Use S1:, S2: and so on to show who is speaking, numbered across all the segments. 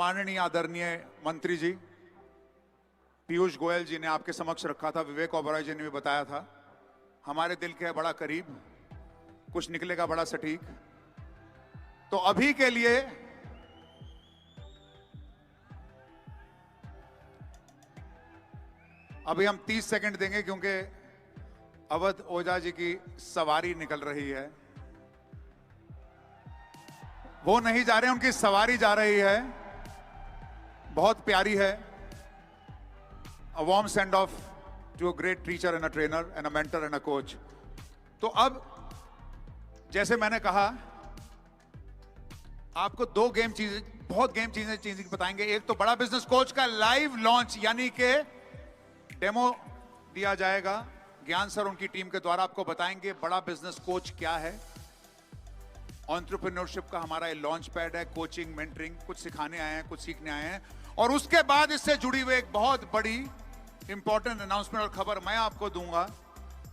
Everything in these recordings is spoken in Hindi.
S1: सम्माननीय आदरणीय मंत्री जी पीयूष गोयल जी ने आपके समक्ष रखा था, विवेक ओबरॉय जी ने भी बताया था, हमारे दिल के बड़ा करीब, कुछ निकलेगा बड़ा सटीक। तो अभी के लिए अभी हम 30 सेकंड देंगे क्योंकि अवध ओझा जी की सवारी निकल रही है। वो नहीं जा रहे, उनकी सवारी जा रही है, बहुत प्यारी है। A warm send off to a great teacher and a trainer and a mentor and a coach. तो अब जैसे मैंने कहा, आपको दो बहुत गेम चीजें बताएंगे। एक तो बड़ा बिजनेस कोच का लाइव लॉन्च, यानी कि डेमो दिया जाएगा। ज्ञान सर उनकी टीम के द्वारा आपको बताएंगे बड़ा बिजनेस कोच क्या है। एंटरप्रेन्योरशिप का हमारा ये लॉन्च पैड है, कोचिंग, मेंटरिंग, कुछ सिखाने आए हैं, कुछ सीखने आए हैं। और उसके बाद इससे जुड़ी हुई एक बहुत बड़ी इंपॉर्टेंट अनाउंसमेंट और खबर मैं आपको दूंगा,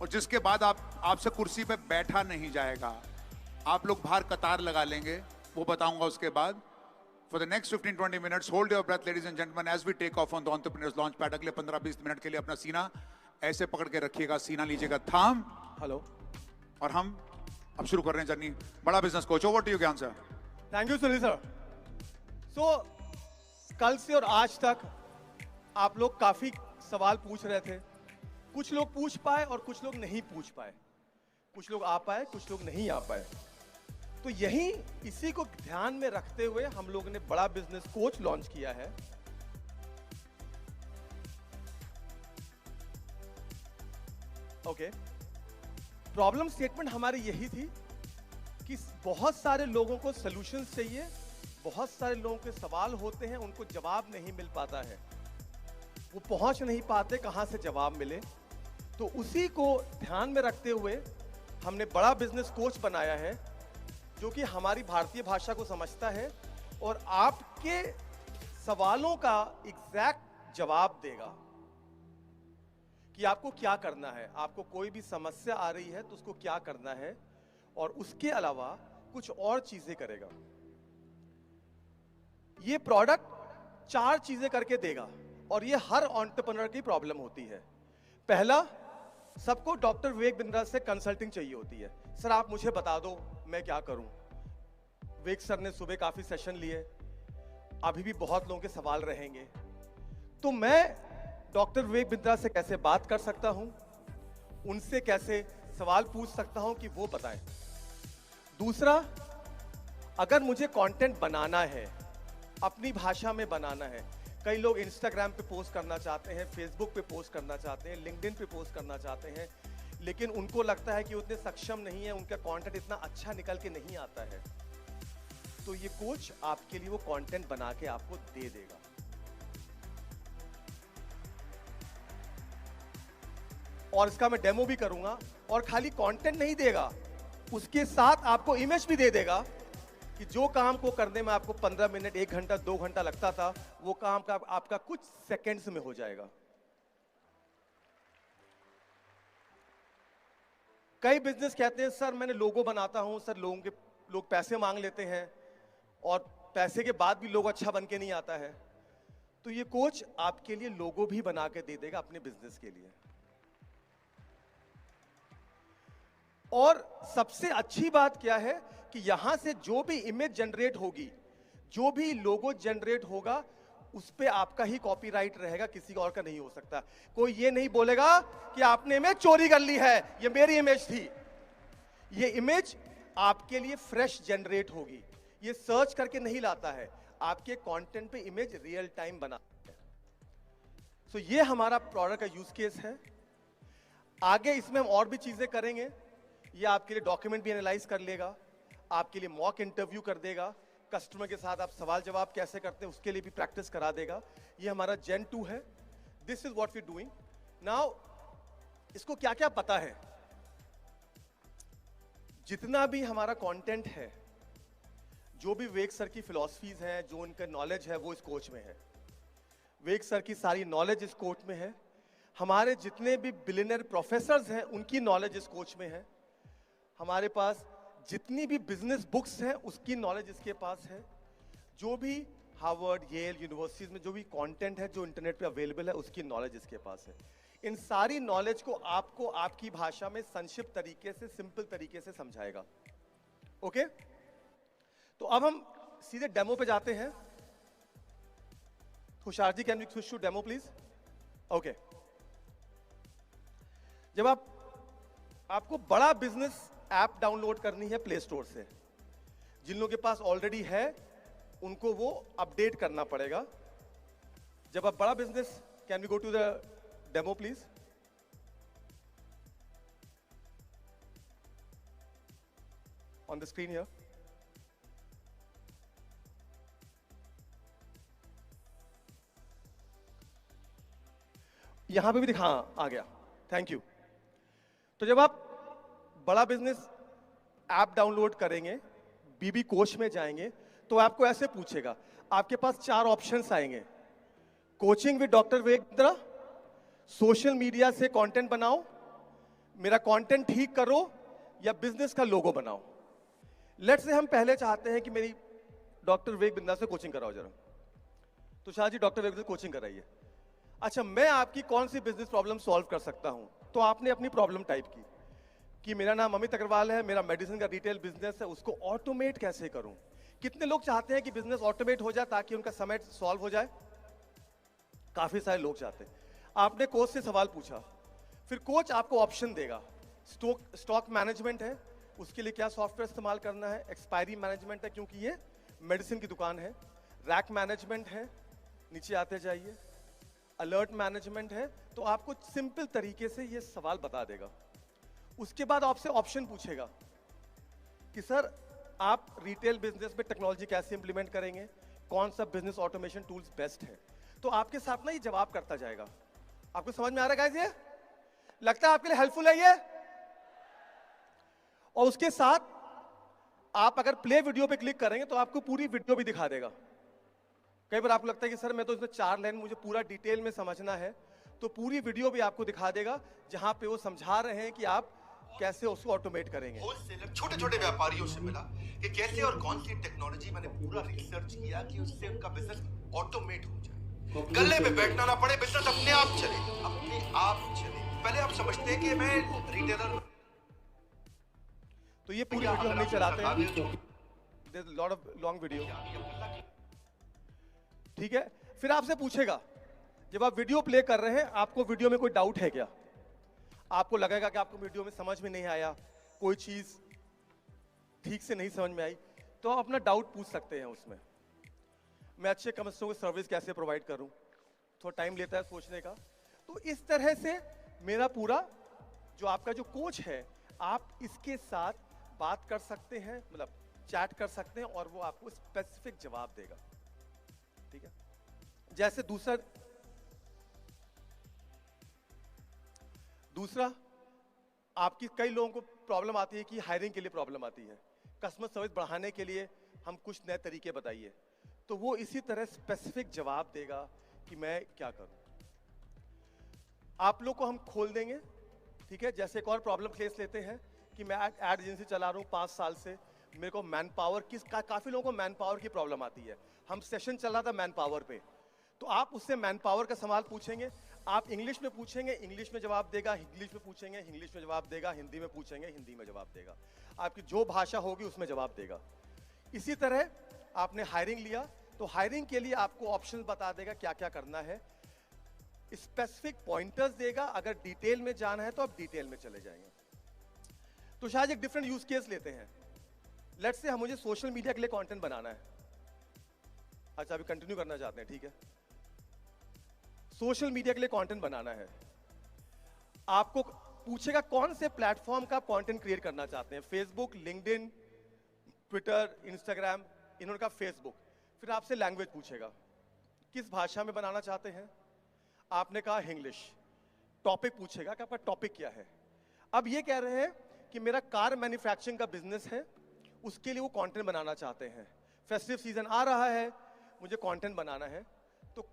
S1: और जिसके बाद आपसे कुर्सी पे बैठा नहीं जाएगा, आप लोग बाहर कतार लगा लेंगे, वो बताऊंगा उसके बाद। For the next 15-20 minutes hold your breath ladies and gentleman as we take off on the entrepreneurs launch pad. अगले 15-20 मिनट के लिए अपना सीना ऐसे पकड़ के रखिएगा, सीना लीजिएगा थाम। हेलो, और हम अब शुरू कर रहे हैं जर्नी बड़ा business coach. Over to you Gyan sir.
S2: Thank you Sunil sir. So कल से और आज तक आप लोग काफी सवाल पूछ रहे थे। कुछ लोग पूछ पाए और कुछ लोग नहीं पूछ पाए, कुछ लोग आ पाए, कुछ लोग नहीं आ पाए। तो यही इसी को ध्यान में रखते हुए हम लोग ने बड़ा बिजनेस कोच लॉन्च किया है। ओके, प्रॉब्लम स्टेटमेंट हमारी यही थी कि बहुत सारे लोगों को सॉल्यूशंस चाहिए, बहुत सारे लोगों के सवाल होते हैं, उनको जवाब नहीं मिल पाता है, वो पहुंच नहीं पाते कहां से जवाब मिले। तो उसी को ध्यान में रखते हुए हमने बड़ा बिजनेस कोच बनाया है, जो कि हमारी भारतीय भाषा को समझता है और आपके सवालों का एग्जैक्ट जवाब देगा कि आपको क्या करना है। आपको कोई भी समस्या आ रही है तो उसको क्या करना है, और उसके अलावा कुछ और चीजें करेगा। ये प्रोडक्ट 4 चीजें करके देगा, और ये हर एंटरप्रेन्योर की प्रॉब्लम होती है। पहला, सबको डॉक्टर विवेक बिंद्रा से कंसल्टिंग चाहिए होती है। सर आप मुझे बता दो मैं क्या करूं। विवेक सर ने सुबह काफी सेशन लिए, अभी भी बहुत लोगों के सवाल रहेंगे, तो मैं डॉक्टर विवेक बिंद्रा से कैसे बात कर सकता हूं, उनसे कैसे सवाल पूछ सकता हूं कि वो बताएं। दूसरा, अगर मुझे कंटेंट बनाना है, अपनी भाषा में बनाना है, कई लोग इंस्टाग्राम पे पोस्ट करना चाहते हैं, फेसबुक पे पोस्ट करना चाहते हैं, लिंक्डइन पे पोस्ट करना चाहते हैं, लेकिन उनको लगता है कि उतने सक्षम नहीं है, उनका कंटेंट इतना अच्छा निकल के नहीं आता है, तो ये कोच आपके लिए वो कंटेंट बना के आपको दे देगा। और इसका मैं डेमो भी करूंगा। और खाली कंटेंट नहीं देगा, उसके साथ आपको इमेज भी दे देगा कि जो काम को करने में आपको 15 मिनट, 1 घंटा, 2 घंटा लगता था, वो काम का आपका कुछ सेकंड्स में हो जाएगा। कई बिजनेस कहते हैं सर मैंने लोगो बनाता हूं, सर लोग पैसे मांग लेते हैं और पैसे के बाद भी लोग अच्छा बन के नहीं आता है। तो ये कोच आपके लिए लोगो भी बना के दे देगा अपने बिजनेस के लिए। और सबसे अच्छी बात क्या है कि यहां से जो भी इमेज जनरेट होगी, जो भी लोगो जनरेट होगा, उस पे आपका ही कॉपीराइट रहेगा, किसी और का नहीं हो सकता। कोई ये नहीं बोलेगा कि आपने इमेज चोरी कर ली है, ये मेरी इमेज थी। ये इमेज आपके लिए फ्रेश जनरेट होगी, ये सर्च करके नहीं लाता है, आपके कंटेंट पे इमेज रियल टाइम बनाता है। सो ये हमारा प्रोडक्ट का यूज केस है। आगे इसमें हम और भी चीजें करेंगे। ये आपके लिए डॉक्यूमेंट भी एनालाइज कर लेगा, आपके लिए मॉक इंटरव्यू कर देगा, कस्टमर के साथ आप सवाल जवाब कैसे करते हैं उसके लिए भी प्रैक्टिस करा देगा। ये हमारा Gen 2 है। This is what we doing now. इसको क्या क्या पता है, जितना भी हमारा कंटेंट है, जो भी विवेक सर की फिलॉसफीज हैं, जो उनका नॉलेज है, वो इस कोच में है। विवेक सर की सारी नॉलेज इस कोच में है। हमारे जितने भी बिलियनर प्रोफेसर्स हैं उनकी नॉलेज इस कोच में है। हमारे पास जितनी भी बिजनेस बुक्स हैं उसकी नॉलेज इसके पास है। जो भी हार्वर्ड, येल यूनिवर्सिटीज में जो भी कंटेंट है जो इंटरनेट पे अवेलेबल है, उसकी नॉलेज इसके पास है। इन सारी नॉलेज को आपको आपकी भाषा में संक्षिप्त तरीके से, सिंपल तरीके से समझाएगा। ओके, तो अब हम सीधे डेमो पे जाते हैं। Tushar ji, can we switch to demo please? Okay, जब आपको बड़ा बिजनेस ऐप डाउनलोड करनी है प्ले स्टोर से, जिन लोगों के पास ऑलरेडी है उनको वो अपडेट करना पड़ेगा। जब आप बड़ा business, can we go to the demo please? On the screen here. यहां पे भी दिखा, आ गया, थैंक यू। तो जब आप बड़ा बिजनेस ऐप डाउनलोड करेंगे, बीबी कोच में जाएंगे, तो आपको ऐसे पूछेगा, आपके पास 4 ऑप्शंस आएंगे। Coaching with doctor Vivek Bindra, social media से कंटेंट बनाओ, मेरा कंटेंट ठीक करो, या बिजनेस का लोगो बनाओ। लेट्स से हम पहले चाहते हैं कि मेरी डॉक्टर विवेक बिंद्रा से कोचिंग कराओ जरा। तुषार जी, डॉक्टर विवेक से कोचिंग कराइए। अच्छा, मैं आपकी कौन सी बिजनेस प्रॉब्लम सॉल्व कर सकता हूं? तो आपने अपनी प्रॉब्लम टाइप की कि मेरा नाम अमित अग्रवाल है, मेरा मेडिसिन का रिटेल बिजनेस है, उसको ऑटोमेट कैसे करूं? कितने लोग चाहते हैं कि बिजनेस ऑटोमेट हो जाए ताकि उनका समय सॉल्व हो जाए? काफी सारे लोग चाहते हैं। आपने कोच से सवाल पूछा, फिर कोच आपको ऑप्शन देगा। स्टॉक मैनेजमेंट है, उसके लिए क्या सॉफ्टवेयर इस्तेमाल करना है? एक्सपायरी मैनेजमेंट है, क्योंकि ये मेडिसिन की दुकान है। रैक मैनेजमेंट है, नीचे आते जाइए। अलर्ट मैनेजमेंट है, तो आपको सिंपल तरीके से ये सवाल बता देगा। उसके बाद आपसे ऑप्शन पूछेगा कि सर आप रिटेल बिजनेस में टेक्नोलॉजी कैसे इंप्लीमेंट करेंगे, कौन सा बिजनेस ऑटोमेशन टूल्स बेस्ट है। तो आपके साथ ना ये जवाब करता जाएगा। आपको समझ में आ रहा है गाइस? ये लगता है आपके लिए हेल्पफुल है ये? और उसके साथ आप अगर प्ले वीडियो पे क्लिक करेंगे तो आपको पूरी वीडियो भी दिखा देगा। कई बार आपको लगता है कि सर मैं तो इसमें 4 लाइन मुझे पूरा डिटेल में समझना है, तो पूरी वीडियो भी आपको दिखा देगा जहां पे वो समझा रहे हैं कि आप कैसे उसको ऑटोमेट करेंगे।
S3: होलसेलर छोटे छोटे व्यापारियों से मिला कि कैसे और कौन सी टेक्नोलॉजी, मैंने पूरा रिसर्च किया कि उससे उनका बिजनेस ऑटोमेट हो जाए, गले पे बैठना ना पड़े, बिजनेस अपने आप चले, अपने आप चले। पहले आप समझते हैं कि मैं रिटेलर,
S2: तो ये पूरी वीडियो हम नहीं चलाते हैं, there is lot of long video, ठीक है। फिर आपसे पूछेगा, जब आप वीडियो प्ले कर रहे हैं, आपको वीडियो में कोई डाउट है क्या? आपको लगेगा कि आपको वीडियो में समझ में नहीं आया, कोई चीज ठीक से नहीं समझ में आई, तो आप अपना डाउट पूछ सकते हैं उसमें। मैं अच्छे कस्टमर को सर्विस कैसे प्रोवाइड करूं, थोड़ा टाइम लेता है सोचने का। तो इस तरह से मेरा पूरा जो आपका जो कोच है, आप इसके साथ बात कर सकते हैं, मतलब चैट कर सकते हैं, और वो आपको स्पेसिफिक जवाब देगा, ठीक है। जैसे दूसरा आपकी कई लोगों को प्रॉब्लम आती है कि हायरिंग के लिए प्रॉब्लम आती है, कस्टमर सर्विस बढ़ाने के लिए हम कुछ नए तरीके बताइए, तो वो इसी तरह स्पेसिफिक जवाब देगा कि मैं क्या करूं। आप लोग को हम खोल देंगे, ठीक है। जैसे एक और प्रॉब्लम केस लेते हैं कि मैं एड एजेंसी चला रहा हूं 5 साल से, मेरे को मैन पावर काफी लोगों को मैन पावर की प्रॉब्लम आती है। हम सेशन चल रहा था मैन पावर पे, तो आप उससे मैन पावर का सवाल पूछेंगे, आप इंग्लिश में पूछेंगे, इंग्लिश में जवाब देगा, इंग्लिश में पूछेंगे, इंग्लिश में जवाब देगा, हिंदी में पूछेंगे, हिंदी में जवाब देगा, आपकी जो भाषा होगी उसमें जवाब देगा। इसी तरह आपने हायरिंग लिया, तो हायरिंग के लिए आपको ऑप्शन बता देगा क्या क्या करना है, स्पेसिफिक पॉइंटर्स देगा, अगर डिटेल में जाना है तो आप डिटेल में चले जाएंगे। तो शायद एक डिफरेंट यूज केस लेते हैं। लेट्स से मुझे सोशल मीडिया के लिए कंटेंट बनाना है। अच्छा, अभी कंटिन्यू करना चाहते हैं, ठीक है। सोशल मीडिया के लिए कंटेंट बनाना है, आपको पूछेगा कौन से प्लेटफॉर्म का कंटेंट क्रिएट करना चाहते हैं, फेसबुक, लिंक्डइन, ट्विटर, इंस्टाग्राम, इन्होंने कहा फेसबुक। फिर आपसे लैंग्वेज पूछेगा, किस भाषा में बनाना चाहते हैं, आपने कहा इंग्लिश। टॉपिक पूछेगा कि आपका टॉपिक क्या है। अब ये कह रहे हैं कि मेरा कार मैन्युफैक्चरिंग का बिजनेस है, उसके लिए वो कंटेंट बनाना चाहते हैं, फेस्टिव सीजन आ रहा है, मुझे कंटेंट बनाना है। तो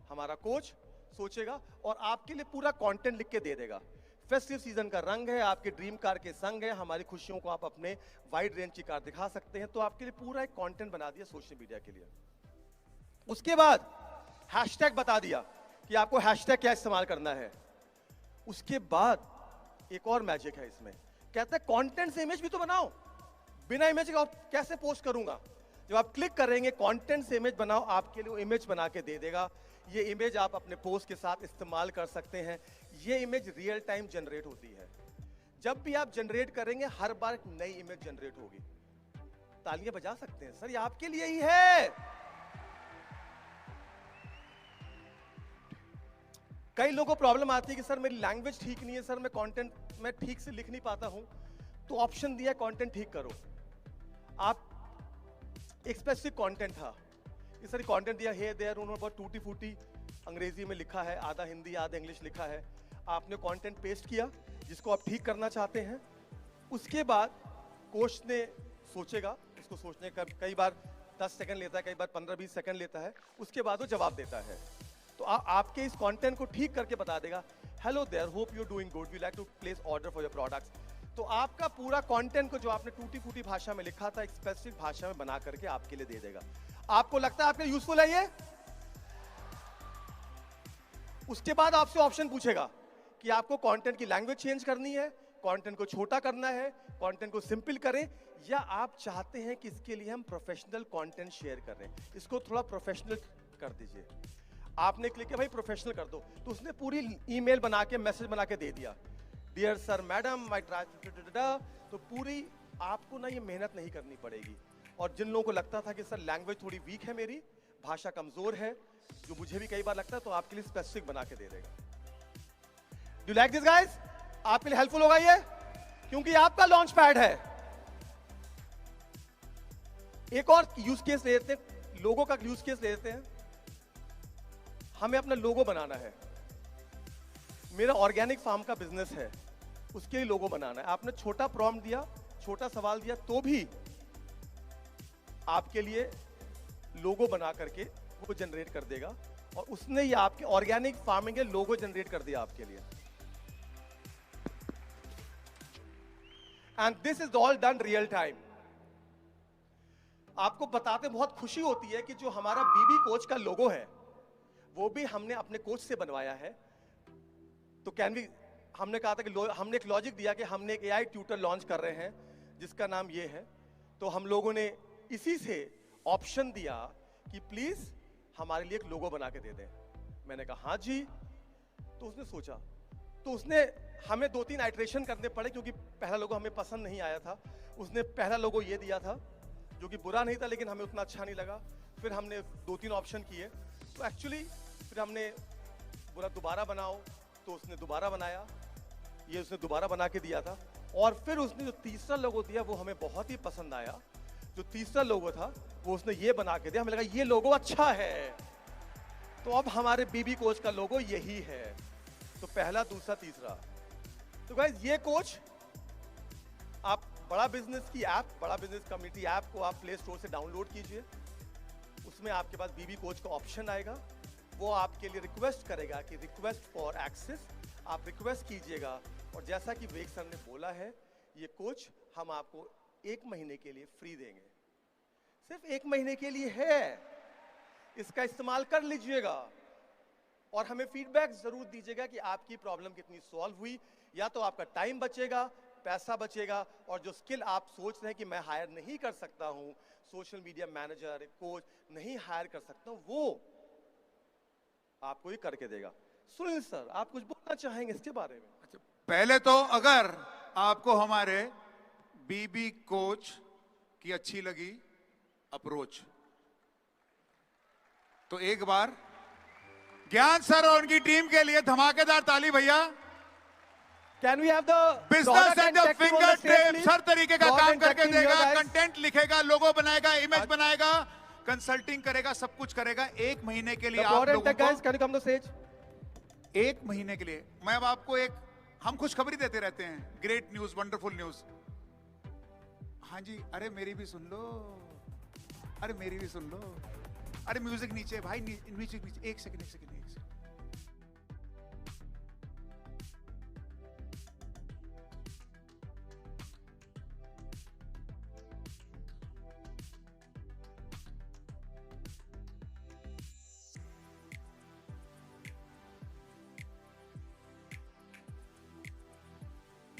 S2: हमारा कोच सोचेगा और आपके लिए पूरा कंटेंट लिख के दे देगा। फेस्टिव सीजन का रंग है, आपके ड्रीम कार के संग है, हमारी खुशियों को आप अपने वाइड रेंज की कार दिखा सकते हैं। तो आपके लिए पूरा एक कंटेंट बना दिया सोशल मीडिया के लिए। उसके बाद हैशटैग बता दिया कि आपको हैशटैग क्या इस्तेमाल करना है। उसके बाद एक और मैजिक है इसमें, कहते हैं कंटेंट से इमेज भी तो बनाओ। बिना इमेज के आप कैसे पोस्ट करूंगा? जब आप क्लिक करेंगे कंटेंट से इमेज बनाओ, आपके लिए इमेज बना के दे देगा। ये इमेज आप अपने पोस्ट के साथ इस्तेमाल कर सकते हैं। ये इमेज रियल टाइम जनरेट होती है। जब भी आप जनरेट करेंगे हर बार एक नई इमेज जनरेट होगी। तालियां बजा सकते हैं सर, ये आपके लिए ही है। कई लोगों को प्रॉब्लम आती है कि सर मेरी लैंग्वेज ठीक नहीं है, सर मैं कंटेंट मैं ठीक से लिख नहीं पाता हूं। तो ऑप्शन दिया कंटेंट ठीक करो। आप एक स्पेसिफिक कंटेंट था, इस तरह कंटेंट दिया है देयर, उन्होंने बहुत टूटी फूटी अंग्रेजी में लिखा है, आधा हिंदी आधा इंग्लिश लिखा है। आपने कंटेंट पेस्ट किया जिसको आप ठीक करना चाहते हैं। उसके बाद कोच ने सोचेगा, इसको सोचने का कई बार 10 सेकंड लेता है, कई बार 15-20 सेकंड लेता है। उसके बाद वो जवाब देता है। तो आपके इस कंटेंट को ठीक करके बता देगा, hello there, hope you doing good, we like to place order for your products. तो आपका पूरा कंटेंट को जो आपने टूटी फूटी भाषा में लिखा था, एक स्पेसिफिक भाषा में बना करके आपके लिए दे देगा। आपको लगता है आपके लिए यूजफुल है ये? उसके बाद आपसे ऑप्शन पूछेगा कि आपको कंटेंट की लैंग्वेज चेंज करनी है, कंटेंट को छोटा करना है, कंटेंट को सिंपल करें, या आप चाहते हैं कि इसके लिए हम प्रोफेशनल कंटेंट शेयर करें, इसको थोड़ा प्रोफेशनल कर दीजिए। आपने क्लिक किया भाई प्रोफेशनल कर दो, तो उसने पूरी ईमेल बना के मैसेज बना के दे दिया, dear sir madam my try. तो पूरी आपको ना ये मेहनत नहीं करनी पड़ेगी। और जिन लोगों को लगता था कि सर लैंग्वेज थोड़ी वीक है मेरी, भाषा कमजोर है, जो मुझे भी कई बार लगता है, तो आपके लिए स्पेसिफिक बना के दे देगा। Do like this guys? आपके लिए हेल्पफुल होगा ये, क्योंकि आपका लॉन्च पैड है। एक और यूज केस ले लेते हैं, लोगो का यूज केस ले लेते हैं। हमें अपना लोगो बनाना है। मेरा ऑर्गेनिक फार्म का बिजनेस है, उसके लिए लोगो बनाना है। आपने छोटा प्रॉम्प्ट दिया, छोटा सवाल दिया, तो भी आपके लिए लोगो बना करके वो जनरेट कर देगा। और उसने ये आपके ऑर्गेनिक फार्मिंग के लोगो जनरेट कर दिया आपके लिए। And this is all done real time. आपको बताते बहुत खुशी होती है कि जो हमारा बीबी कोच का लोगो है, वो भी हमने अपने कोच से बनवाया है। तो कैन वी, हमने कहा था कि हमने एक लॉजिक दिया कि हमने एक एआई ट्यूटर लॉन्च कर रहे हैं जिसका नाम ये है। तो हम लोगों ने इसी से ऑप्शन दिया कि प्लीज हमारे लिए एक लोगो बना के दे दें। मैंने कहा हाँ जी। तो उसने सोचा, तो उसने हमें 2-3 आइट्रेशन करने पड़े, क्योंकि पहला लोगो हमें पसंद नहीं आया था। उसने पहला लोगो ये दिया था जो कि बुरा नहीं था, लेकिन हमें उतना अच्छा नहीं लगा। फिर हमने 2-3 ऑप्शन किए, तो एक्चुअली फिर हमने बोला दोबारा बनाओ, तो उसने दोबारा बनाया, ये उसने दोबारा बना के दिया था। और फिर उसने जो तीसरा लोगो दिया वो हमें बहुत ही पसंद आया। जो तीसरा लोगो था वो उसने ये बना के दिया, हमें लगा ये लोगो अच्छा है। तो अब हमारे बीबी कोच का लोगो यही है। तो पहला, दूसरा, तीसरा। तो गाइस ये कोच, आप बड़ा बिजनेस की ऐप, बड़ा बिजनेस कम्युनिटी ऐप को आप प्ले स्टोर से डाउनलोड कीजिए। उसमें आपके पास बीबी कोच का ऑप्शन आएगा। वो आपके लिए रिक्वेस्ट करेगा कि रिक्वेस्ट फॉर एक्सेस, आप रिक्वेस्ट कीजिएगा। और जैसा कि वेग सर ने बोला है, ये कोच हम आपको 1 महीने के लिए फ्री देंगे। सिर्फ 1 महीने के लिए है, इसका इस्तेमाल कर लीजिएगा। और हमें फीडबैक जरूर दीजिएगा कि आपकी प्रॉब्लम कितनी सॉल्व हुई। या तो आपका टाइम बचेगा, पैसा बचेगा, और जो स्किल आप सोच रहे हैं कि मैं हायर नहीं कर सकता हूं, सोशल मीडिया मैनेजर, कोच नहीं हायर कर सकता हूं, वो आपको ही करके देगा। सुनील सर, आप कुछ बोलना चाहेंगे इसके बारे में?
S1: अच्छा, पहले तो अगर आपको हमारे बीबी कोच की अच्छी लगी अप्रोच, तो एक बार ज्ञान सर और उनकी टीम के लिए धमाकेदार ताली भैया।
S2: Can we have the
S1: business at the finger tips, हर तरीके का काम
S2: Product and
S1: करके
S2: tech team here,
S1: देगा,
S2: guys.
S1: कंटेंट लिखेगा, लोगो बनाएगा, इमेज बनाएगा, कंसल्टिंग करेगा, सब कुछ करेगा 1 महीने के लिए।
S2: The
S1: आप
S2: Product
S1: लोगों
S2: Tech guys,
S1: को
S2: can you come to stage?
S1: 1 महीने के लिए मैं अब आपको हम खुशखबरी देते रहते हैं, ग्रेट न्यूज, वंडरफुल न्यूज। हाँ जी, अरे मेरी भी सुन लो, अरे मेरी भी सुन लो। अरे म्यूजिक नीचे भाई, म्यूजिक नीचे। एक सेकंड।